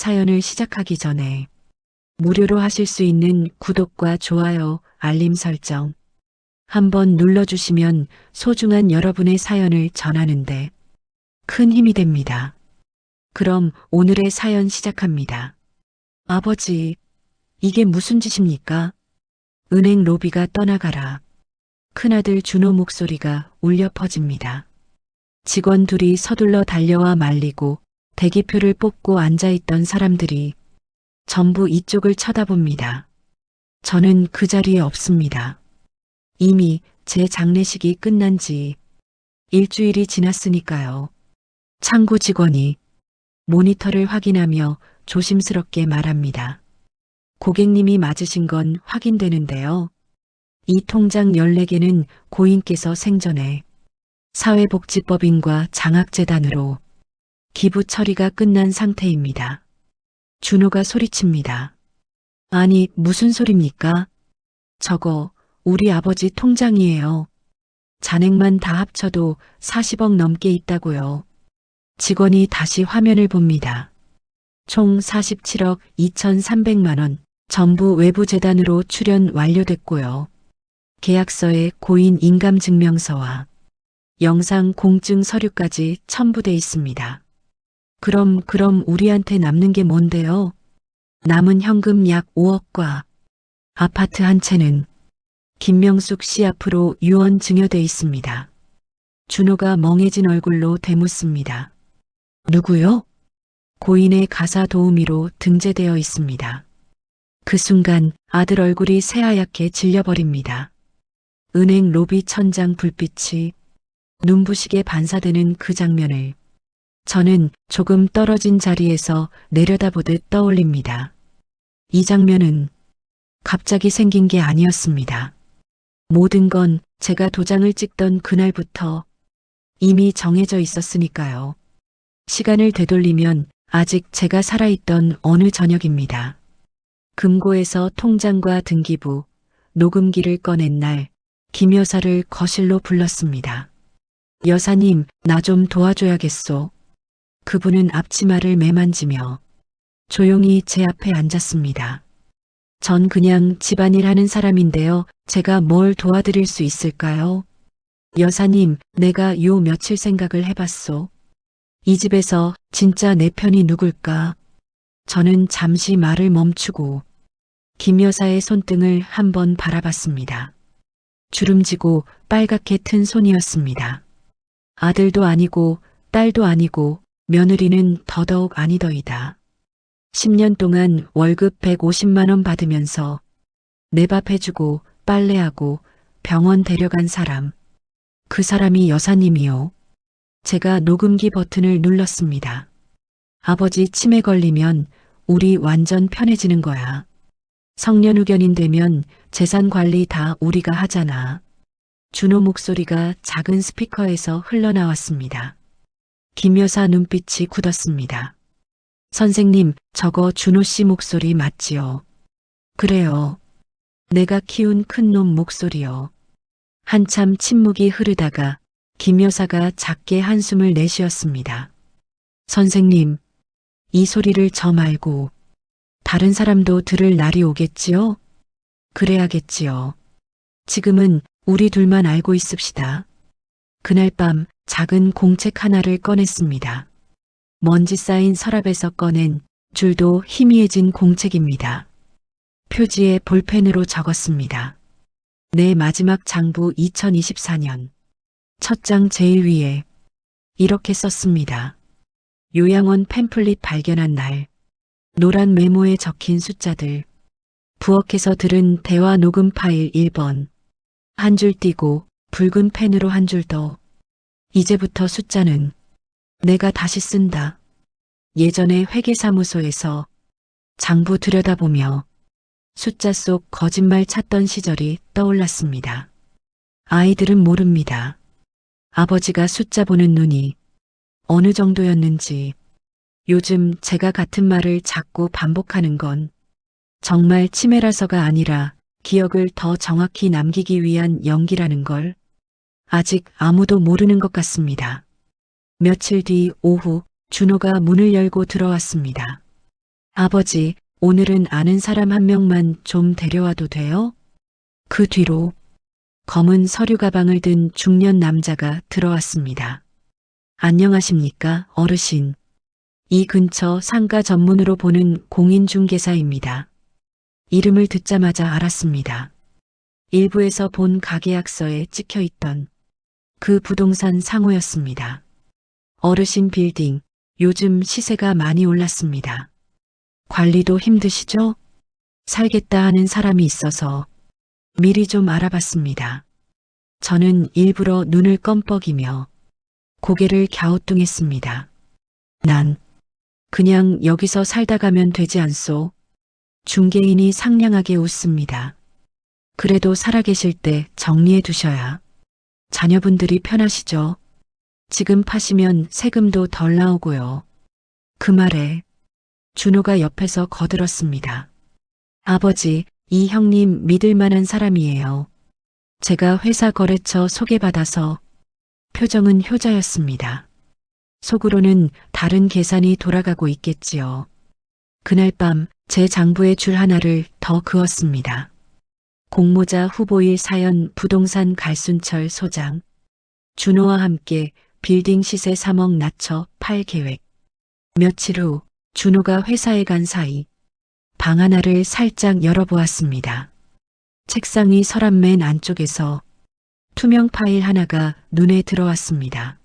사연을 시작하기 전에 무료로 하실 수 있는 구독과 좋아요, 알림 설정 한번 눌러주시면 소중한 여러분의 사연을 전하는데 큰 힘이 됩니다. 그럼 오늘의 사연 시작합니다. 아버지, 이게 무슨 짓입니까? 은행 로비가 떠나가라. 큰아들 준호 목소리가 울려 퍼집니다. 직원 둘이 서둘러 달려와 말리고 대기표를 뽑고 앉아있던 사람들이 전부 이쪽을 쳐다봅니다. 저는 그 자리에 없습니다. 이미 제 장례식이 끝난 지 일주일이 지났으니까요. 창구 직원이 모니터를 확인하며 조심스럽게 말합니다. 고객님이 맞으신 건 확인되는데요. 이 통장 14개는 고인께서 생전에 사회복지법인과 장학재단으로 기부 처리가 끝난 상태입니다. 준호가 소리칩니다. 아니, 무슨 소립니까? 저거 우리 아버지 통장이에요. 잔액만 다 합쳐도 40억 넘게 있다고요. 직원이 다시 화면을 봅니다. 총 47억 2,300만 원 전부 외부 재단으로 출연 완료됐고요. 계약서에 고인 인감증명서와 영상 공증 서류까지 첨부돼 있습니다. 그럼 우리한테 남는 게 뭔데요? 남은 현금 약 5억과 아파트 한 채는 김명숙 씨 앞으로 유언 증여돼 있습니다. 준호가 멍해진 얼굴로 되묻습니다. 누구요? 고인의 가사 도우미로 등재되어 있습니다. 그 순간 아들 얼굴이 새하얗게 질려버립니다. 은행 로비 천장 불빛이 눈부시게 반사되는 그 장면을 저는 조금 떨어진 자리에서 내려다보듯 떠올립니다. 이 장면은 갑자기 생긴 게 아니었습니다. 모든 건 제가 도장을 찍던 그날부터 이미 정해져 있었으니까요. 시간을 되돌리면 아직 제가 살아있던 어느 저녁입니다. 금고에서 통장과 등기부, 녹음기를 꺼낸 날 김 여사를 거실로 불렀습니다. 여사님, 나 좀 도와줘야겠소. 그분은 앞치마를 매만지며 조용히 제 앞에 앉았습니다. 전 그냥 집안일 하는 사람인데요. 제가 뭘 도와드릴 수 있을까요? 여사님, 내가 요 며칠 생각을 해봤소. 이 집에서 진짜 내 편이 누굴까? 저는 잠시 말을 멈추고 김 여사의 손등을 한번 바라봤습니다. 주름지고 빨갛게 튼 손이었습니다. 아들도 아니고 딸도 아니고 며느리는 더더욱 아니더이다. 10년 동안 월급 150만 원 받으면서 내 밥 해주고 빨래하고 병원 데려간 사람. 그 사람이 여사님이요. 제가 녹음기 버튼을 눌렀습니다. 아버지 치매 걸리면 우리 완전 편해지는 거야. 성년후견인 되면 재산 관리 다 우리가 하잖아. 준호 목소리가 작은 스피커에서 흘러나왔습니다. 김 여사 눈빛이 굳었습니다. 선생님, 저거 준호 씨 목소리 맞지요? 그래요. 내가 키운 큰 놈 목소리요. 한참 침묵이 흐르다가 김 여사가 작게 한숨을 내쉬었습니다. 선생님, 이 소리를 저 말고 다른 사람도 들을 날이 오겠지요? 그래야겠지요. 지금은 우리 둘만 알고 있읍시다. 그날 밤 작은 공책 하나를 꺼냈습니다. 먼지 쌓인 서랍에서 꺼낸 줄도 희미해진 공책입니다. 표지에 볼펜으로 적었습니다. 내 마지막 장부 2024년. 첫 장 제일 위에 이렇게 썼습니다. 요양원 팸플릿 발견한 날. 노란 메모에 적힌 숫자들. 부엌에서 들은 대화 녹음 파일 1번. 한 줄 띄고 붉은 펜으로 한 줄 더. 이제부터 숫자는 내가 다시 쓴다. 예전에 회계사무소에서 장부 들여다보며 숫자 속 거짓말 찾던 시절이 떠올랐습니다. 아이들은 모릅니다. 아버지가 숫자 보는 눈이 어느 정도였는지. 요즘 제가 같은 말을 자꾸 반복하는 건 정말 치매라서가 아니라 기억을 더 정확히 남기기 위한 연기라는 걸 아직 아무도 모르는 것 같습니다. 며칠 뒤 오후 준호가 문을 열고 들어왔습니다. 아버지, 오늘은 아는 사람 한 명만 좀 데려와도 돼요? 그 뒤로 검은 서류 가방을 든 중년 남자가 들어왔습니다. 안녕하십니까, 어르신. 이 근처 상가 전문으로 보는 공인중개사입니다. 이름을 듣자마자 알았습니다. 일부에서 본 가계약서에 찍혀 있던 그 부동산 상호였습니다. 어르신 빌딩, 요즘 시세가 많이 올랐습니다. 관리도 힘드시죠? 살겠다 하는 사람이 있어서 미리 좀 알아봤습니다. 저는 일부러 눈을 껌뻑이며 고개를 갸우뚱했습니다. 난 그냥 여기서 살다 가면 되지 않소? 중개인이 상냥하게 웃습니다. 그래도 살아계실 때 정리해 두셔야 자녀분들이 편하시죠. 지금 파시면 세금도 덜 나오고요. 그 말에 준호가 옆에서 거들었습니다. 아버지, 이 형님 믿을 만한 사람이에요. 제가 회사 거래처 소개받아서. 표정은 효자였습니다. 속으로는 다른 계산이 돌아가고 있겠지요. 그날 밤 제 장부에 줄 하나를 더 그었습니다. 공모자 후보일 사연 부동산 갈순철 소장. 준호와 함께 빌딩 시세 3억 낮춰 팔 계획. 며칠 후 준호가 회사에 간 사이 방 하나를 살짝 열어보았습니다. 책상이 서랍 맨 안쪽에서 투명 파일 하나가 눈에 들어왔습니다.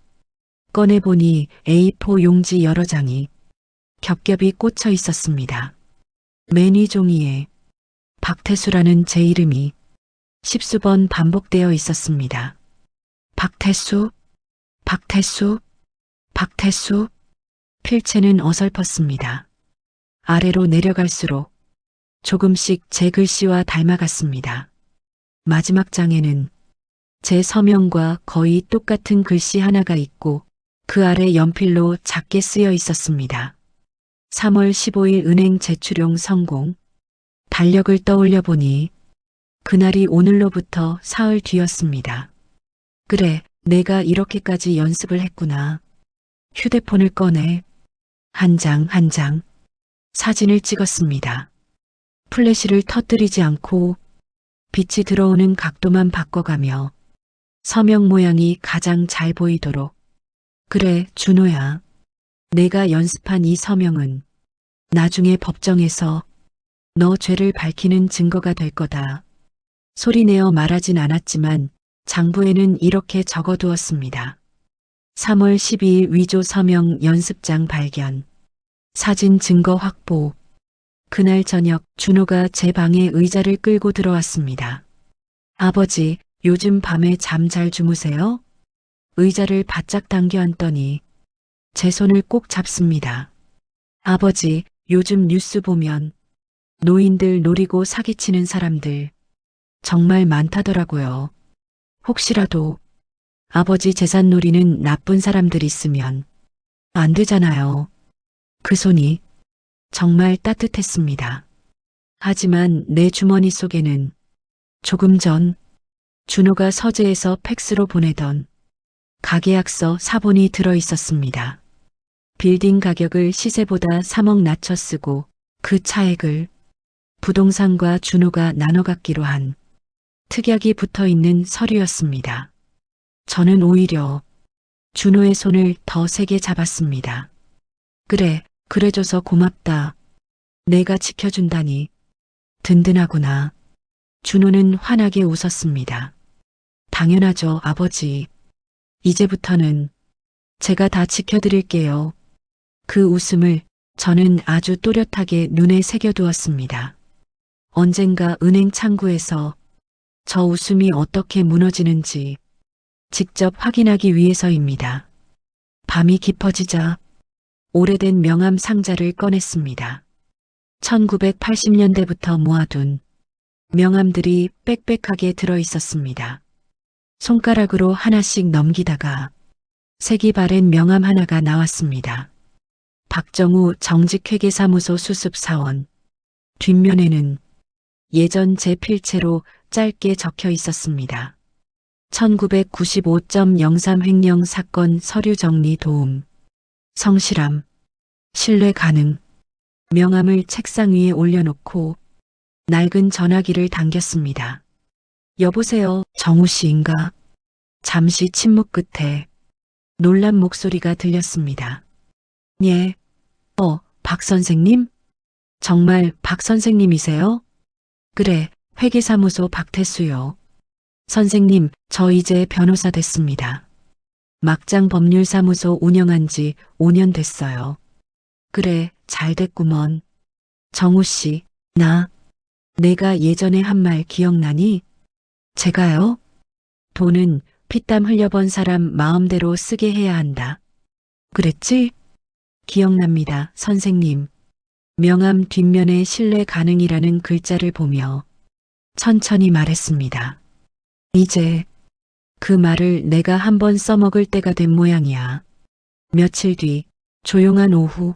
꺼내보니 A4 용지 여러 장이 겹겹이 꽂혀 있었습니다. 맨 위 종이에 박태수라는 제 이름이 십수번 반복되어 있었습니다. 박태수, 박태수, 박태수. 필체는 어설펐습니다. 아래로 내려갈수록 조금씩 제 글씨와 닮아갔습니다. 마지막 장에는 제 서명과 거의 똑같은 글씨 하나가 있고 그 아래 연필로 작게 쓰여 있었습니다. 3월 15일 은행 제출용 성공. 달력을 떠올려 보니 그날이 오늘로부터 사흘 뒤였습니다. 그래, 내가 이렇게까지 연습을 했구나. 휴대폰을 꺼내 한 장 한 장 사진을 찍었습니다. 플래시를 터뜨리지 않고 빛이 들어오는 각도만 바꿔가며 서명 모양이 가장 잘 보이도록. 그래, 준호야. 내가 연습한 이 서명은 나중에 법정에서 너 죄를 밝히는 증거가 될 거다. 소리내어 말하진 않았지만 장부에는 이렇게 적어두었습니다. 3월 12일 위조 서명 연습장 발견. 사진 증거 확보. 그날 저녁 준호가 제 방에 의자를 끌고 들어왔습니다. 아버지, 요즘 밤에 잠 잘 주무세요? 의자를 바짝 당겨 앉더니 제 손을 꼭 잡습니다. 아버지, 요즘 뉴스 보면 노인들 노리고 사기치는 사람들 정말 많다더라고요. 혹시라도 아버지 재산 노리는 나쁜 사람들 있으면 안 되잖아요. 그 손이 정말 따뜻했습니다. 하지만 내 주머니 속에는 조금 전 준호가 서재에서 팩스로 보내던 가계약서 사본이 들어 있었습니다. 빌딩 가격을 시세보다 3억 낮춰 쓰고 그 차액을 부동산과 준호가 나눠 갖기로 한 특약이 붙어 있는 서류였습니다. 저는 오히려 준호의 손을 더 세게 잡았습니다. 그래, 그래줘서 고맙다. 내가 지켜준다니. 든든하구나. 준호는 환하게 웃었습니다. 당연하죠, 아버지. 이제부터는 제가 다 지켜드릴게요. 그 웃음을 저는 아주 또렷하게 눈에 새겨두었습니다. 언젠가 은행 창구에서 저 웃음이 어떻게 무너지는지 직접 확인하기 위해서입니다. 밤이 깊어지자 오래된 명함 상자를 꺼냈습니다. 1980년대부터 모아둔 명함들이 빽빽하게 들어 있었습니다. 손가락으로 하나씩 넘기다가 색이 바랜 명함 하나가 나왔습니다. 박정우 정직회계사무소 수습사원. 뒷면에는 예전 제 필체로 짧게 적혀 있었습니다. 1995.03 횡령 사건 서류 정리 도움. 성실함. 신뢰 가능. 명함을 책상 위에 올려놓고 낡은 전화기를 당겼습니다. 여보세요, 정우 씨인가? 잠시 침묵 끝에 놀란 목소리가 들렸습니다. 예. 박 선생님? 정말 박 선생님이세요? 그래, 회계사무소 박태수요. 선생님, 저 이제 변호사 됐습니다. 막장 법률사무소 운영한 지 5년 됐어요. 그래, 잘 됐구먼. 정우 씨, 내가 예전에 한 말 기억나니? 제가요? 돈은 피땀 흘려번 사람 마음대로 쓰게 해야 한다. 그랬지? 기억납니다, 선생님. 명함 뒷면에 신뢰 가능이라는 글자를 보며 천천히 말했습니다. 이제 그 말을 내가 한번 써먹을 때가 된 모양이야. 며칠 뒤 조용한 오후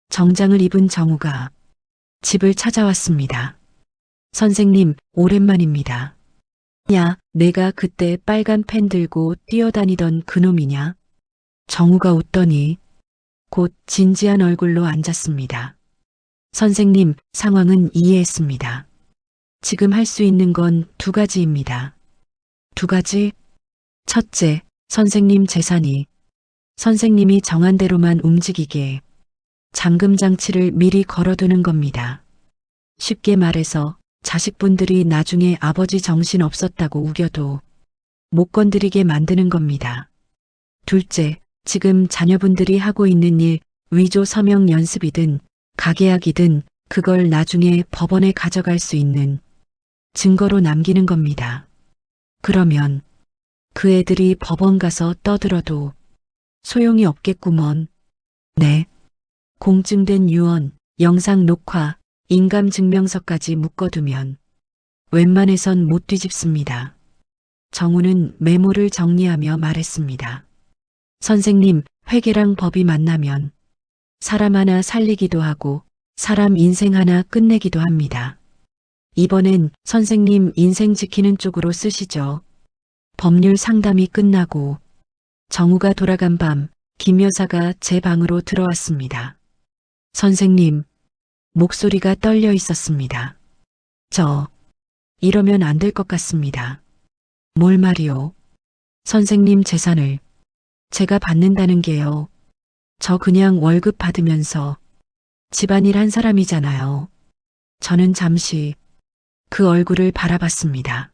정장을 입은 정우가 집을 찾아왔습니다. 선생님, 오랜만입니다. 야, 내가 그때 빨간 펜 들고 뛰어다니던 그놈이냐? 정우가 웃더니 곧 진지한 얼굴로 앉았습니다. 선생님, 상황은 이해했습니다. 지금 할 수 있는 건 2가지입니다. 2가지? 첫째, 선생님 재산이 선생님이 정한 대로만 움직이게 잠금 장치를 미리 걸어두는 겁니다. 쉽게 말해서 자식분들이 나중에 아버지 정신 없었다고 우겨도 못 건드리게 만드는 겁니다. 둘째, 지금 자녀분들이 하고 있는 일, 위조 서명 연습이든 가계약이든 그걸 나중에 법원에 가져갈 수 있는 증거로 남기는 겁니다. 그러면 그 애들이 법원 가서 떠들어도 소용이 없겠구먼. 네. 공증된 유언, 영상 녹화, 인감증명서까지 묶어두면 웬만해선 못 뒤집습니다. 정우는 메모를 정리하며 말했습니다. 선생님, 회계랑 법이 만나면 사람 하나 살리기도 하고 사람 인생 하나 끝내기도 합니다. 이번엔 선생님 인생 지키는 쪽으로 쓰시죠. 법률 상담이 끝나고 정우가 돌아간 밤 김 여사가 제 방으로 들어왔습니다. 선생님, 목소리가 떨려 있었습니다. 이러면 안 될 것 같습니다. 뭘 말이요? 선생님 재산을 제가 받는다는 게요. 저 그냥 월급 받으면서 집안일 한 사람이잖아요. 저는 잠시 그 얼굴을 바라봤습니다.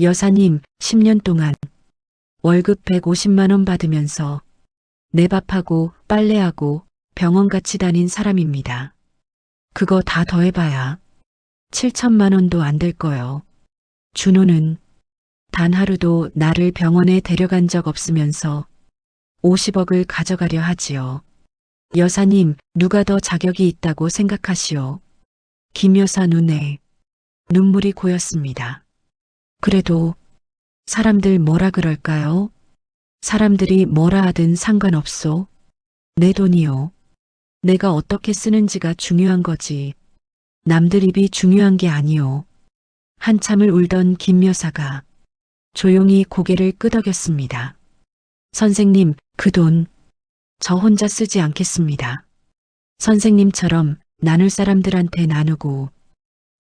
여사님, 10년 동안 월급 150만 원 받으면서 내 밥하고 빨래하고 병원 같이 다닌 사람입니다. 그거 다 더해봐야 7천만 원도 안 될 거요. 준호는 단 하루도 나를 병원에 데려간 적 없으면서 50억을 가져가려 하지요. 여사님, 누가 더 자격이 있다고 생각하시오? 김 여사 눈에 눈물이 고였습니다. 그래도 사람들 뭐라 그럴까요? 사람들이 뭐라 하든 상관없소. 내 돈이요. 내가 어떻게 쓰는지가 중요한 거지. 남들 입이 중요한 게 아니오. 한참을 울던 김 여사가 조용히 고개를 끄덕였습니다. 선생님, 그 돈 저 혼자 쓰지 않겠습니다. 선생님처럼 나눌 사람들한테 나누고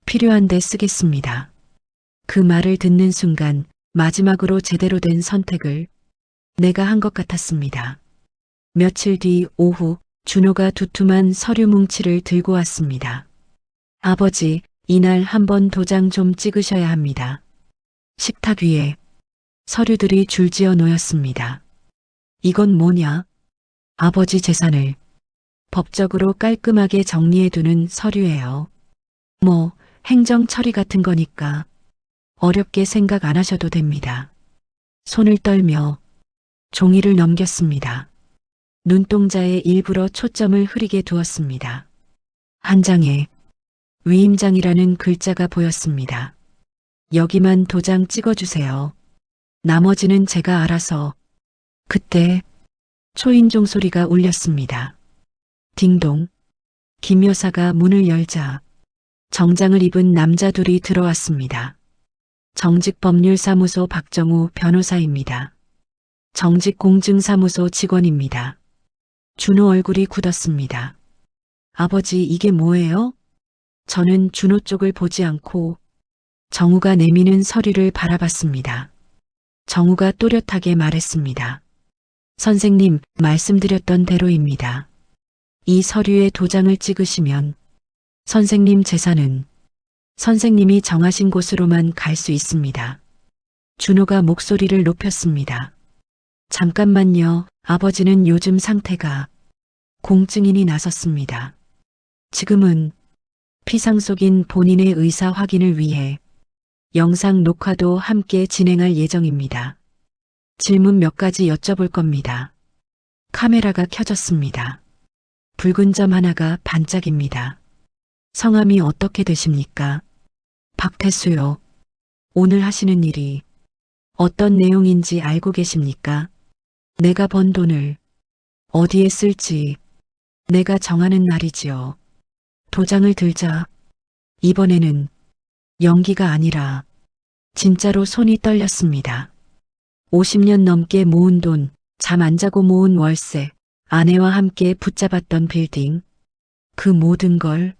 필요한 데 쓰겠습니다. 그 말을 듣는 순간 마지막으로 제대로 된 선택을 내가 한 것 같았습니다. 며칠 뒤 오후 준호가 두툼한 서류 뭉치를 들고 왔습니다. 아버지, 이날 한번 도장 좀 찍으셔야 합니다. 식탁 위에 서류들이 줄지어 놓였습니다. 이건 뭐냐? 아버지 재산을 법적으로 깔끔하게 정리해두는 서류예요. 행정 처리 같은 거니까 어렵게 생각 안 하셔도 됩니다. 손을 떨며 종이를 넘겼습니다. 눈동자에 일부러 초점을 흐리게 두었습니다. 한 장에 위임장이라는 글자가 보였습니다. 여기만 도장 찍어주세요. 나머지는 제가 알아서. 그때 초인종 소리가 울렸습니다. 딩동. 김 여사가 문을 열자 정장을 입은 남자 둘이 들어왔습니다. 정직법률사무소 박정우 변호사입니다. 정직공증사무소 직원입니다. 준호 얼굴이 굳었습니다. 아버지, 이게 뭐예요? 저는 준호 쪽을 보지 않고 정우가 내미는 서류를 바라봤습니다. 정우가 또렷하게 말했습니다. 선생님, 말씀드렸던 대로입니다. 이 서류에 도장을 찍으시면 선생님 재산은 선생님이 정하신 곳으로만 갈 수 있습니다. 준호가 목소리를 높였습니다. 잠깐만요. 아버지는 요즘 상태가 공증인이 나섰습니다. 지금은 피상속인 본인의 의사 확인을 위해 영상 녹화도 함께 진행할 예정입니다. 질문 몇 가지 여쭤볼 겁니다. 카메라가 켜졌습니다. 붉은 점 하나가 반짝입니다. 성함이 어떻게 되십니까? 박태수요. 오늘 하시는 일이 어떤 내용인지 알고 계십니까? 내가 번 돈을 어디에 쓸지 내가 정하는 날이지요. 도장을 들자 이번에는 연기가 아니라 진짜로 손이 떨렸습니다. 50년 넘게 모은 돈, 잠 안 자고 모은 월세, 아내와 함께 붙잡았던 빌딩, 그 모든 걸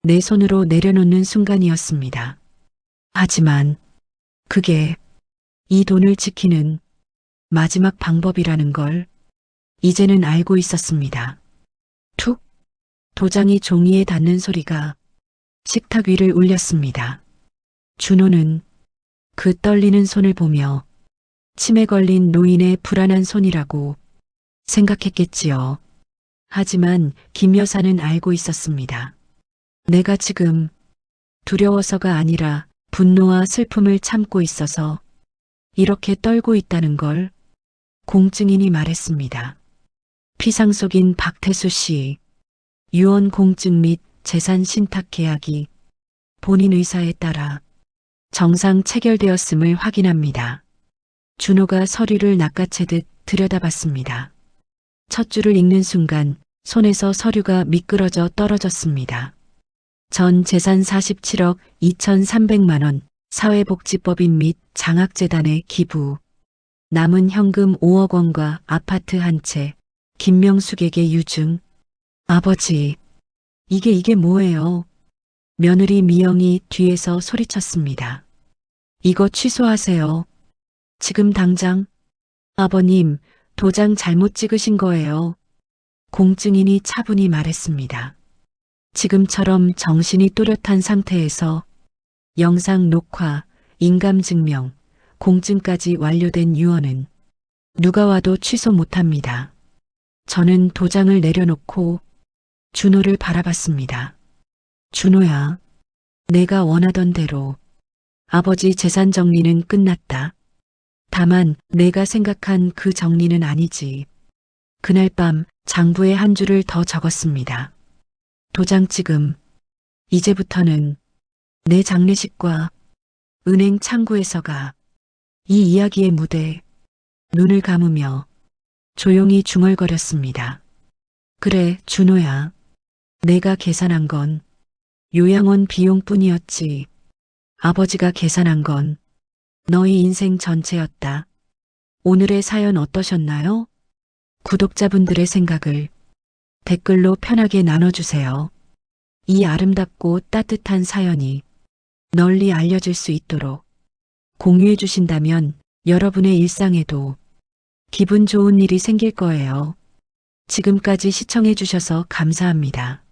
내 손으로 내려놓는 순간이었습니다. 하지만 그게 이 돈을 지키는 마지막 방법이라는 걸 이제는 알고 있었습니다. 툭! 도장이 종이에 닿는 소리가 식탁 위를 울렸습니다. 준호는 그 떨리는 손을 보며 치매 걸린 노인의 불안한 손이라고 생각했겠지요. 하지만 김 여사는 알고 있었습니다. 내가 지금 두려워서가 아니라 분노와 슬픔을 참고 있어서 이렇게 떨고 있다는 걸 공증인이 말했습니다. 피상속인 박태수 씨, 유언 공증 및 재산 신탁 계약이 본인 의사에 따라 정상 체결되었음을 확인합니다. 준호가 서류를 낚아채듯 들여다봤습니다. 첫 줄을 읽는 순간 손에서 서류가 미끄러져 떨어졌습니다. 전 재산 47억 2,300만 원, 사회복지법인 및 장학재단에 기부, 남은 현금 5억 원과 아파트 한 채, 김명숙에게 유증. 아버지, 이게 뭐예요? 며느리 미영이 뒤에서 소리쳤습니다. 이거 취소하세요. 지금 당장. 아버님, 도장 잘못 찍으신 거예요. 공증인이 차분히 말했습니다. 지금처럼 정신이 또렷한 상태에서 영상 녹화, 인감증명, 공증까지 완료된 유언은 누가 와도 취소 못합니다. 저는 도장을 내려놓고 준호를 바라봤습니다. 준호야, 내가 원하던 대로 아버지 재산 정리는 끝났다. 다만 내가 생각한 그 정리는 아니지. 그날 밤 장부에 한 줄을 더 적었습니다. 도장 찍음. 이제부터는 내 장례식과 은행 창구에서가 이 이야기의 무대. 눈을 감으며 조용히 중얼거렸습니다. 그래, 준호야. 내가 계산한 건 요양원 비용뿐이었지. 아버지가 계산한 건 너희 인생 전체였다. 오늘의 사연 어떠셨나요? 구독자분들의 생각을 댓글로 편하게 나눠주세요. 이 아름답고 따뜻한 사연이 널리 알려질 수 있도록 공유해 주신다면 여러분의 일상에도 기분 좋은 일이 생길 거예요. 지금까지 시청해 주셔서 감사합니다.